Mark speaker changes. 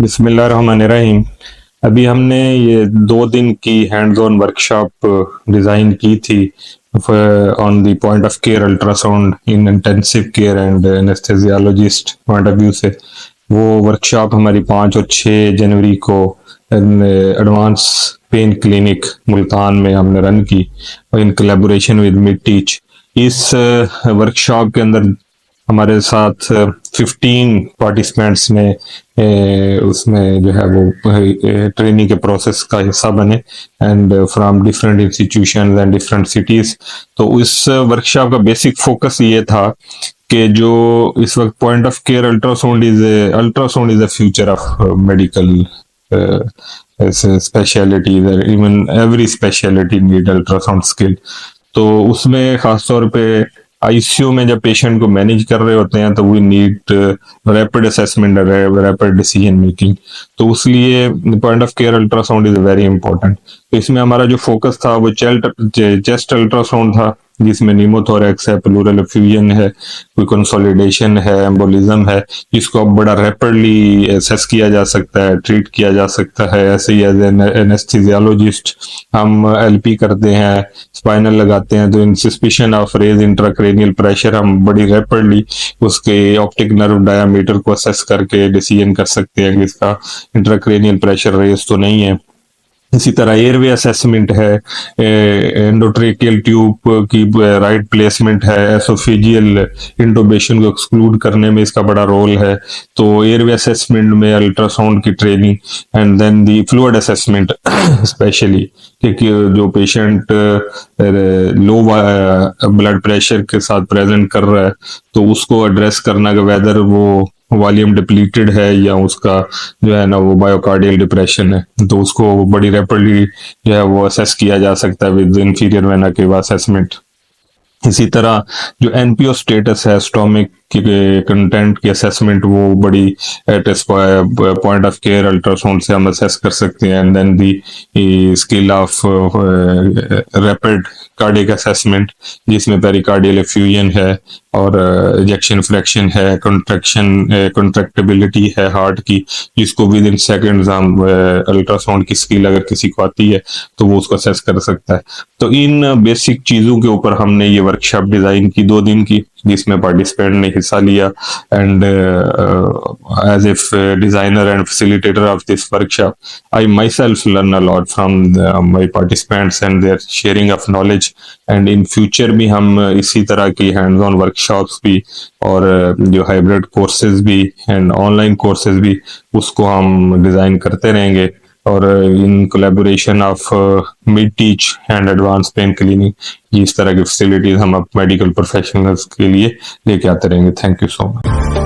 Speaker 1: बिस्मिल्लाहिर्रहमानिर्रहीम। अभी हमने ये 2 दिन की हैंड्स ऑन वर्कशॉप डिज़ाइन की थी on the point of care ultrasound in intensive care and anaesthesiologist point of view से। वो वर्कशॉप हमारी 5 और 6 जनवरी को एडवांस पेन क्लिनिक मुल्तान में हमने रन की इन कोलैबोरेशन विद मिडटीच। इस वर्कशॉप के अंदर हमारे साथ 15 पार्टिसिपेंट्स ने उसमें जो है वो ट्रेनिंग के प्रोसेस का हिस्सा बने and from different institutions and different cities. तो इस वर्कशॉप का बेसिक फोकस ये था कि जो इस वक्त point of care ultrasound is the future of medical specialities, even every speciality need ultrasound skill. तो उसमें खासतौर पे आईसीयू में जब पेशेंट को मैनेज कर रहे होते हैं तो we need rapid assessment, rapid decision making. तो उसलिए point of care ultrasound is very important. तो इसमें हमारा जो फोकस था वो चेस्ट अल्ट्रासाउंड था, जिसमें न्यूमोथोरैक्स है, प्लूरल एफ्यूजन है, कोई कंसोलिडेशन है, एम्बोलिज्म है, जिसको अब बड़ा रैपिडली एसेस किया जा सकता है, ट्रीट किया जा सकता है। ऐसे ही एज एन एनेस्थीसियोलॉजिस्ट हम एलपी करते हैं, स्पाइनल लगाते हैं, तो in suspicion of raised intracranial pressure हम बड़ी रैपिडली उसके ऑप्टिक नर्व डायामीटर को असेस करके डिसीजन कर सकते हैं कि इसका इंट्राक्रेनियल प्रेशर रेज तो नहीं है। इसी तरह एयरवे असेसमेंट है, एंडोट्रेकियल ट्यूब की राइट प्लेसमेंट है, एसोफेजियल इंटोबेशन को एक्सक्लूड करने में इसका बड़ा रोल है। तो एयरवे असेसमेंट में अल्ट्रासाउंड की training and then the fluid assessment specially, क्योंकि जो पेशेंट लो ब्लड प्रेशर के साथ प्रेजेंट कर रहा है तो उसको एड्रेस करना कि वेदर वो वॉल्यूम डिप्लीटेड है या उसका जो है ना वो बायोकार्डियल डिप्रेशन है, तो उसको बड़ी रैपिडली जो है वो असेस किया जा सकता है with inferior vena cava assessment. इसी तरह जो एनपीओ स्टेटस है, स्टोमिक के कंटेंट की असेसमेंट, वो बड़ी at point of care ultrasound से हम असेस कर सकते हैं। And then the skill of rapid cardiac assessment, जिसमें पेरिकार्डियल एफ्यूजन है और इजेक्शन फ्रैक्शन है, कंट्रैक्टिबिलिटी है हार्ट की, जिसको विद इन सेकेंड्स हम अल्ट्रासाउंड की स्किल अगर किसी को आती है तो वो उसको असेस कर सकता है। तो इन बेसिक चीजों के ऊपर हमने ये वर्कशॉप डिजाइन की 2 दिन की, जिसमें पार्टिसिपेंट ने हिस्सा लिया। And as if designer and facilitator of this workshop, I myself learn a lot from my participants and their sharing of knowledge. And in future भी हम इसी तरह की हैंड्स ऑन वर्कशॉप्स भी और जो हाइब्रिड कोर्सेज भी and online courses भी उसको हम डिजाइन करते रहेंगे। और in collaboration of Midteach and advance pain clinic, इस तरह की फैसिलिटीज हम अब मेडिकल प्रोफेशनल्स के लिए लेके आते रहेंगे। Thank you so much.